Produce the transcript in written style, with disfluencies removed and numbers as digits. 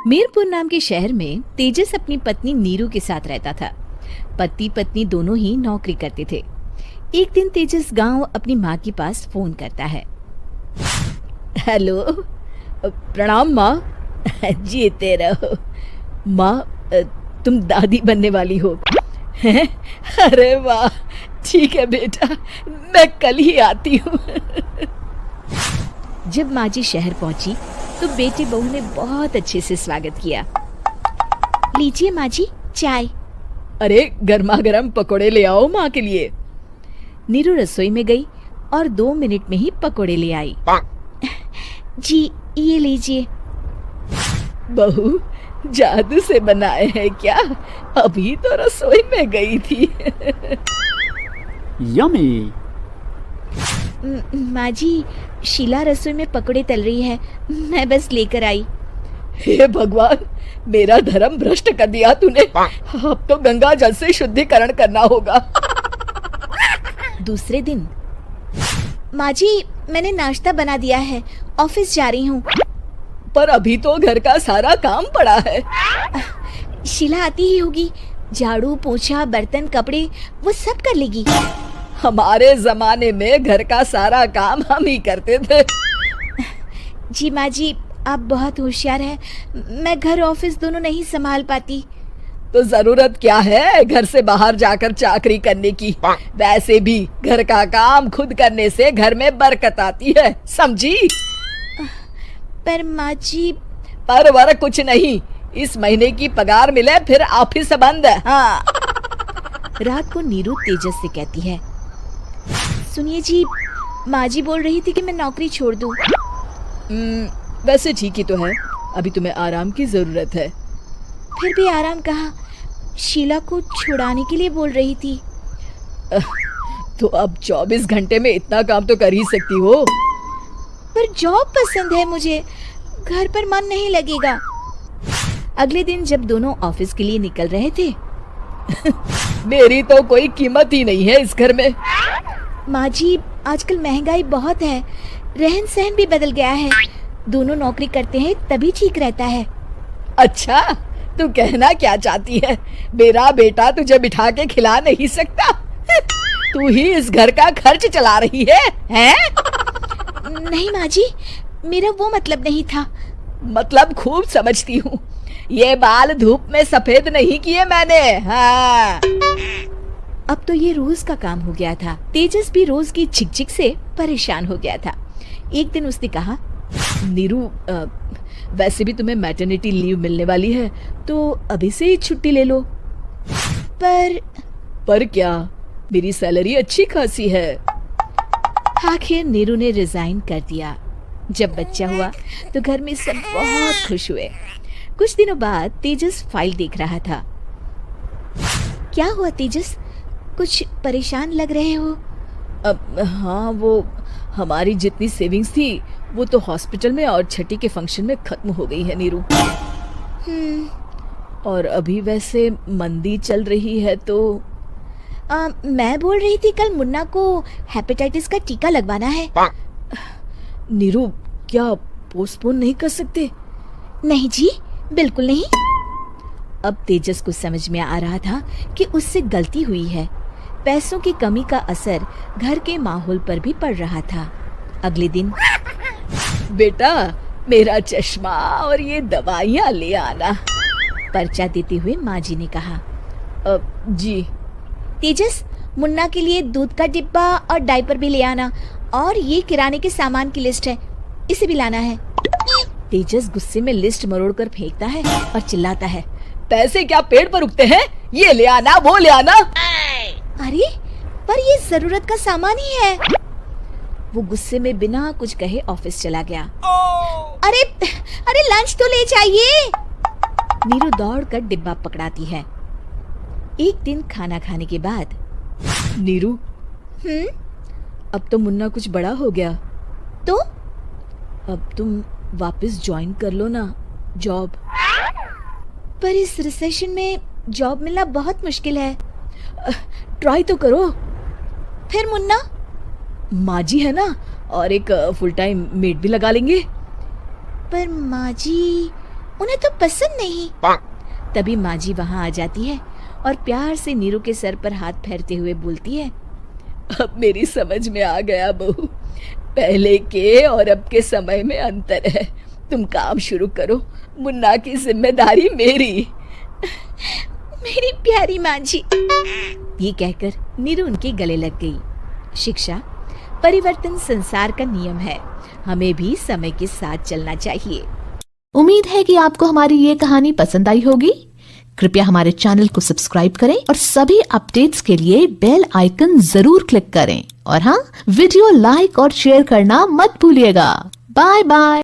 मीरपुर नाम के शहर में तेजस अपनी पत्नी नीरू के साथ रहता था। पति पत्नी दोनों ही नौकरी करते थे। एक दिन तेजस गांव अपनी माँ के पास फोन करता है। हेलो, प्रणाम माँ। जीते रहो माँ, तुम दादी बनने वाली हो। अरे वाह, ठीक है बेटा, मैं कल ही आती हूँ। जब माँ जी शहर पहुंची तो बेटी बहू ने बहुत अच्छे से स्वागत किया। लीजिए माँ जी चाय। अरे गर्मा गर्म पकोड़े ले आओ माँ के लिए। नीरू रसोई में गई और 2 मिनट में ही पकोड़े ले आई। जी ये लीजिए। बहू जादू से बनाए हैं क्या? अभी तो रसोई में गई थी। यम्मी। माँ जी शीला रसोई में पकोड़े तल रही है, मैं बस लेकर आई। हे भगवान, मेरा धर्म भ्रष्ट कर दिया तूने। अब तो गंगा जल से शुद्धिकरण करना होगा। दूसरे दिन, माँ जी मैंने नाश्ता बना दिया है, ऑफिस जा रही हूँ। पर अभी तो घर का सारा काम पड़ा है। शीला आती ही होगी, झाड़ू पोछा बर्तन कपड़े वो सब कर लेगी। हमारे जमाने में घर का सारा काम हम ही करते थे। जी माँ जी आप बहुत होशियार हैं, मैं घर ऑफिस दोनों नहीं संभाल पाती। तो जरूरत क्या है घर से बाहर जाकर चाकरी करने की? वैसे भी घर का काम खुद करने से घर में बरकत आती है, समझी? पर माँ जी। पर वर कुछ नहीं, इस महीने की पगार मिले फिर ऑफिस बंद। हाँ। रात को नीरू तेजस से कहती है, सुनिए जी, माँ जी बोल रही थी कि मैं नौकरी छोड़ दूं। वैसे ठीक ही तो है, अभी तुम्हें आराम की जरूरत है। फिर भी आराम कहाँ, शीला को छुड़ाने के लिए बोल रही थी। तो अब 24 घंटे में इतना काम तो कर ही सकती हो। पर जॉब पसंद है मुझे, घर पर मन नहीं लगेगा। अगले दिन जब दोनों ऑफिस के लिए निकल रहे थे मेरी तो कोई कीमत ही नहीं है इस घर में। माँ जी आजकल महंगाई बहुत है, रहन सहन भी बदल गया है, दोनों नौकरी करते हैं तभी ठीक रहता है। अच्छा, तू कहना क्या चाहती है? मेरा बेटा तुझे बिठा के खिला नहीं सकता? तू ही इस घर का खर्च चला रही है, हैं? नहीं माँ जी, मेरा वो मतलब नहीं था। मतलब खूब समझती हूँ, ये बाल धूप में सफेद नहीं किए मैंने। हाँ। अब तो ये रोज का काम हो गया था। तेजस भी रोज की झिकझिक से परेशान हो गया था। एक दिन उसने कहा, नीरू, वैसे भी तुम्हें मैटरनिटी लीव मिलने वाली है, तो अभी से ही छुट्टी ले लो। पर क्या, मेरी सैलरी अच्छी खासी है। आखिर नीरू ने रिजाइन कर दिया। जब बच्चा हुआ तो घर में सब बहुत खुश हुए। कुछ दिनों बाद तेजस फाइल देख रहा था। क्या हुआ तेजस, कुछ परेशान लग रहे हो? हाँ, वो हमारी जितनी सेविंग्स थी वो तो हॉस्पिटल में और छठी के फंक्शन में खत्म हो गई है नीरू। और अभी वैसे मंदी चल रही है तो मैं बोल रही थी कल मुन्ना को हेपेटाइटिस का टीका लगवाना है। नीरू, क्या पोस्टपोन नहीं कर सकते? नहीं जी, बिल्कुल नहीं। अब तेजस को समझ में आ रहा था कि उससे गलती हुई है। पैसों की कमी का असर घर के माहौल पर भी पड़ रहा था। अगले दिन, बेटा मेरा चश्मा और ये दवाइयाँ ले आना। पर्चा देते हुए माँ जी ने कहा। जी। तेजस, मुन्ना के लिए दूध का डिब्बा और डायपर भी ले आना, और ये किराने के सामान की लिस्ट है, इसे भी लाना है। तेजस गुस्से में लिस्ट मरोड़ कर फेंकता है और चिल्लाता है, पैसे क्या पेड़ पर उगते हैं? ये ले आना, वो ले आना। अरे पर ये जरूरत का सामान ही है। वो गुस्से में बिना कुछ कहे ऑफिस चला गया। अरे लंच तो ले जाइए। नीरू दौड़कर डिब्बा पकड़ाती है। एक दिन खाना खाने के बाद, नीरू, अब तो मुन्ना कुछ बड़ा हो गया, तो अब तुम वापस ज्वाइन कर लो ना जॉब। पर इस रिसेशन में जॉब मिलना बहुत मुश्किल है। ट्राई तो करो। फिर मुन्ना? माँ जी है ना, और एक फुल टाइम मेड भी लगा लेंगे। पर माँ जी उन्हें तो पसंद नहीं। तभी माँ जी वहाँ आ जाती है और प्यार से नीरू के सर पर हाथ फेरते हुए बोलती है, अब मेरी समझ में आ गया बहू, पहले के और अब के समय में अंतर है। तुम काम शुरू करो, मुन्ना की जिम्मेदारी मेरी। मेरी प्यारी माँ जी। ये कहकर नीरू उनके गले लग गई। शिक्षा, परिवर्तन संसार का नियम है, हमें भी समय के साथ चलना चाहिए। उम्मीद है कि आपको हमारी ये कहानी पसंद आई होगी। कृपया हमारे चैनल को सब्सक्राइब करें और सभी अपडेट्स के लिए बेल आइकन जरूर क्लिक करें। और हाँ, वीडियो लाइक और शेयर करना मत भूलिएगा। Bye bye.